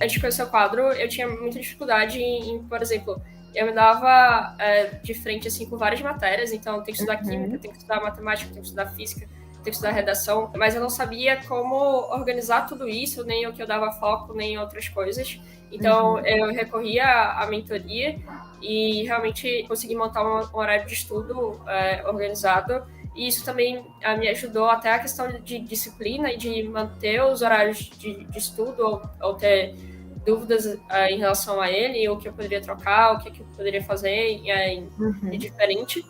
antes de conhecer o quadro, eu tinha muita dificuldade por exemplo, eu me dava de frente, assim, com várias matérias, então eu tenho que estudar química, tenho que estudar matemática, tenho que estudar física, tenho que estudar redação, mas eu não sabia como organizar tudo isso, nem o que eu dava foco, nem outras coisas. Então, eu recorria à mentoria e realmente consegui montar um horário de estudo organizado. E isso também me ajudou até a questão de disciplina e de manter os horários de estudo ou ter dúvidas em relação a ele, o que eu poderia trocar, o que eu poderia fazer de diferente.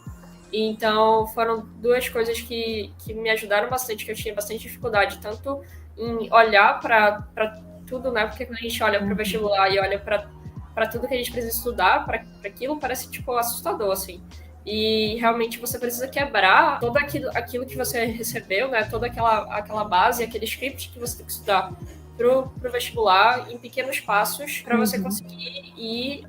Então, foram duas coisas que me ajudaram bastante, que eu tinha bastante dificuldade, tanto em olhar para tudo, né? Porque quando a gente olha para o vestibular e olha para tudo que a gente precisa estudar, para aquilo, parece, tipo, assustador, assim. E realmente você precisa quebrar todo aquilo que você recebeu, né? Toda aquela base, aquele script que você tem que estudar pro vestibular em pequenos passos para você conseguir ir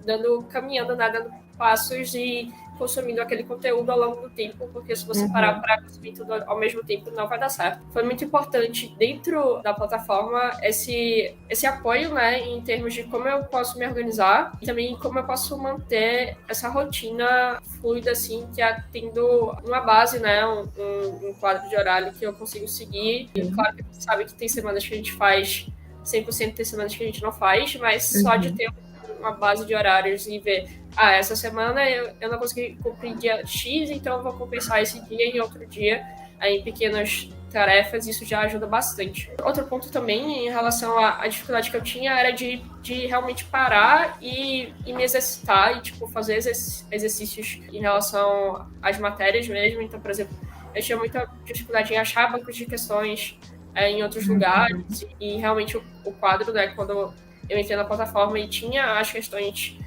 caminhando, né? Dando passos e consumindo aquele conteúdo ao longo do tempo, porque se você parar para consumir tudo ao mesmo tempo, não vai dar certo. Foi muito importante dentro da plataforma esse apoio, né, em termos de como eu posso me organizar e também como eu posso manter essa rotina fluida, assim, que é tendo uma base, né, um quadro de horário que eu consigo seguir. E claro que a gente sabe que tem semanas que a gente faz 100%, tem semanas que a gente não faz, mas só de ter uma base de horários e ver, essa semana eu não consegui cumprir dia X, então eu vou compensar esse dia em outro dia, em pequenas tarefas, isso já ajuda bastante. Outro ponto também, em relação à dificuldade que eu tinha, era de realmente parar e me exercitar e, tipo, fazer exercícios em relação às matérias mesmo. Então, por exemplo, eu tinha muita dificuldade em achar bancos de questões em outros lugares, e realmente o quadro, né, quando eu entrei na plataforma e tinha as questões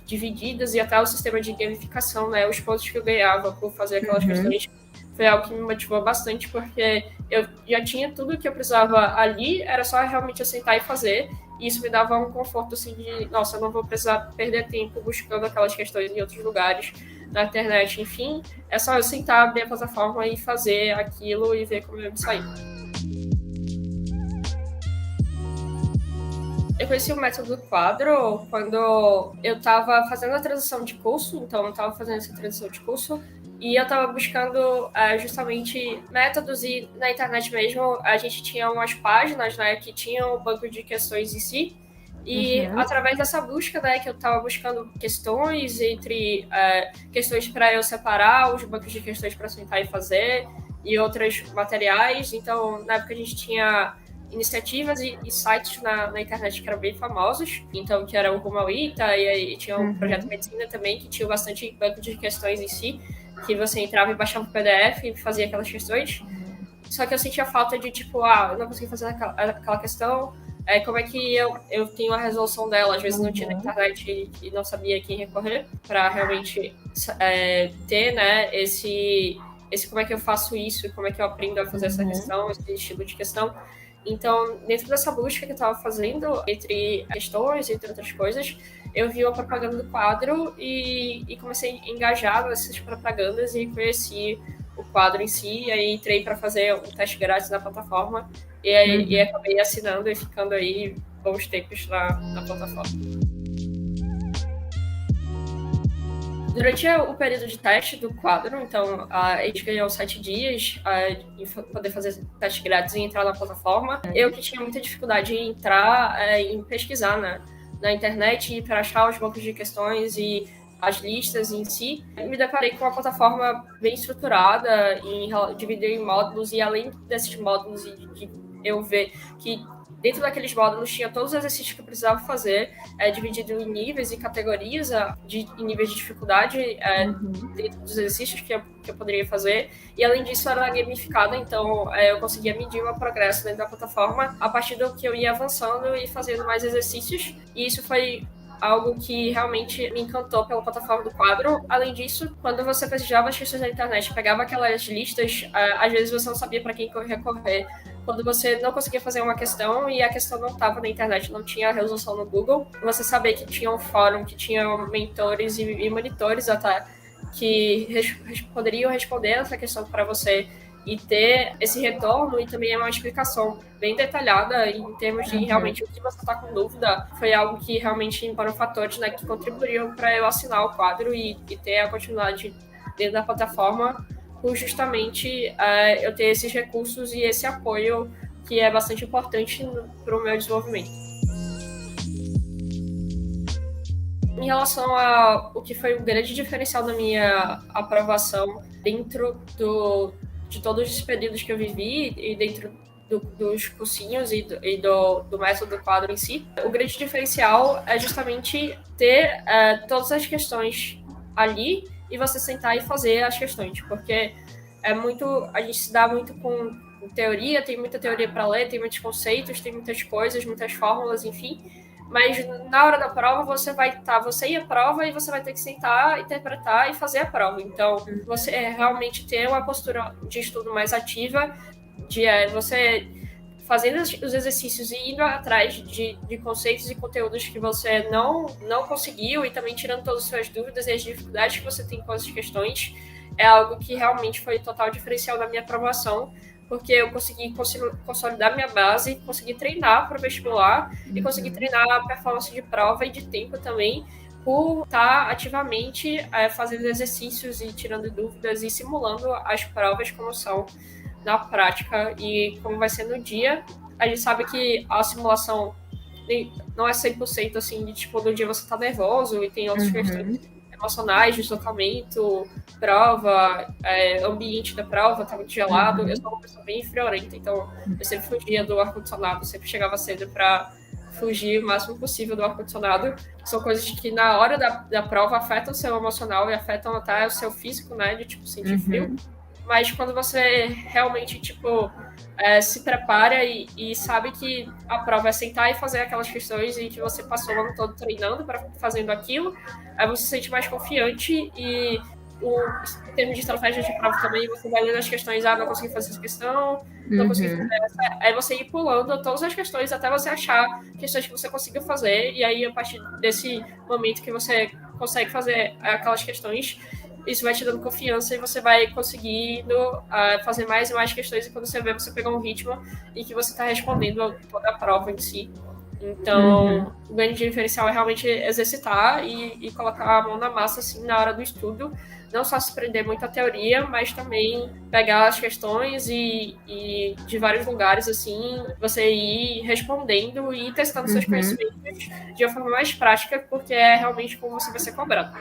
divididas e até o sistema de gamificação, né, os pontos que eu ganhava por fazer aquelas questões, foi algo que me motivou bastante, porque eu já tinha tudo que eu precisava ali, era só realmente eu sentar e fazer, e isso me dava um conforto, assim, de, nossa, eu não vou precisar perder tempo buscando aquelas questões em outros lugares, na internet, enfim, é só eu sentar, abrir a plataforma e fazer aquilo e ver como eu me sair. Eu conheci o método quadro quando eu estava fazendo a transição de curso, então eu estava fazendo essa transição de curso e eu estava buscando justamente métodos, e na internet mesmo a gente tinha umas páginas, né, que tinham o banco de questões em si, e através dessa busca, né, que eu estava buscando questões questões para eu separar, os bancos de questões para sentar e fazer, e outros materiais. Então, na época a gente tinha iniciativas e sites na internet que eram bem famosos, então que era o Rumo ao ITA, e aí tinha o Projeto Medicina também, que tinha bastante banco de questões em si, que você entrava e baixava o PDF e fazia aquelas questões. Só que eu sentia falta de, tipo, eu não consegui fazer aquela questão, como é que eu tenho a resolução dela? Às vezes não tinha na internet e não sabia quem recorrer para realmente ter, né, esse como é que eu faço isso, como é que eu aprendo a fazer essa questão, esse estilo de questão. Então, dentro dessa busca que eu estava fazendo, entre questões, entre outras coisas, eu vi a propaganda do quadro e comecei a engajar nessas propagandas e conheci o quadro em si, e aí entrei para fazer um teste grátis na plataforma e acabei assinando e ficando aí bons tempos na plataforma. Durante o período de teste do quadro, então, a gente ganhou 7 dias em poder fazer teste grátis e entrar na plataforma. Eu que tinha muita dificuldade em entrar, em pesquisar na internet para achar os bancos de questões e as listas em si, me deparei com uma plataforma bem estruturada, dividida em módulos, e além desses módulos de eu ver que dentro daqueles módulos tinha todos os exercícios que eu precisava fazer, dividido em níveis e categorias, em níveis de dificuldade dentro dos exercícios que eu poderia fazer. E além disso, era gamificada, então eu conseguia medir o meu progresso dentro da plataforma a partir do que eu ia avançando e fazendo mais exercícios. E isso foi algo que realmente me encantou pela plataforma do quadro. Além disso, quando você pesquisava as questões na internet, pegava aquelas listas, às vezes você não sabia para quem recorrer. Quando você não conseguia fazer uma questão e a questão não estava na internet, não tinha resolução no Google, você sabia que tinha um fórum, que tinha mentores e monitores até, que poderiam responder essa questão para você e ter esse retorno e também uma explicação bem detalhada em termos de realmente o que você está com dúvida. Foi algo que realmente foram fatores, né, que contribuíram para eu assinar o quadro e ter a continuidade dentro da plataforma, por justamente eu ter esses recursos e esse apoio que é bastante importante para o meu desenvolvimento. Em relação ao que foi um grande diferencial da minha aprovação dentro de todos os períodos que eu vivi e dentro dos cursinhos e do método do quadro em si, o grande diferencial é justamente ter todas as questões ali e você sentar e fazer as questões, porque a gente se dá muito com teoria, tem muita teoria para ler, tem muitos conceitos, tem muitas coisas, muitas fórmulas, enfim, mas na hora da prova você ir à prova e você vai ter que sentar, interpretar e fazer a prova. Então, você realmente ter uma postura de estudo mais ativa, de você fazendo os exercícios e indo atrás de conceitos e conteúdos que você não conseguiu e também tirando todas as suas dúvidas e as dificuldades que você tem com as questões, é algo que realmente foi total diferencial da minha aprovação, porque eu consegui consolidar minha base, consegui treinar para o vestibular e consegui treinar a performance de prova e de tempo também, por estar ativamente fazendo exercícios e tirando dúvidas e simulando as provas como são na prática e como vai ser no dia. A gente sabe que a simulação não é 100% assim, de tipo, no dia você tá nervoso e tem outras questões emocionais, deslocamento, prova, ambiente da prova, tá muito gelado. Eu sou uma pessoa bem friorenta, então eu sempre fugia do ar-condicionado, sempre chegava cedo para fugir o máximo possível do ar-condicionado. São coisas que na hora da prova afetam o seu emocional e afetam até o seu físico, né, de tipo sentir frio. Mas quando você realmente, tipo, se prepara e sabe que a prova é sentar e fazer aquelas questões e que você passou o ano todo treinando para fazendo aquilo, aí você se sente mais confiante e em termos de estratégia de prova também, você vai lendo as questões, não consegui fazer essa questão, não consegui fazer essa. Aí você ir pulando todas as questões até você achar questões que você conseguiu fazer, e aí a partir desse momento que você consegue fazer aquelas questões, isso vai te dando confiança e você vai conseguindo fazer mais e mais questões, e quando você vê, você pegou um ritmo e que você está respondendo toda a prova em si. Então, o grande diferencial é realmente exercitar e colocar a mão na massa, assim, na hora do estudo. Não só se prender muito à teoria, mas também pegar as questões e de vários lugares, assim, você ir respondendo e testando seus conhecimentos de uma forma mais prática, porque é realmente como você vai ser cobrado.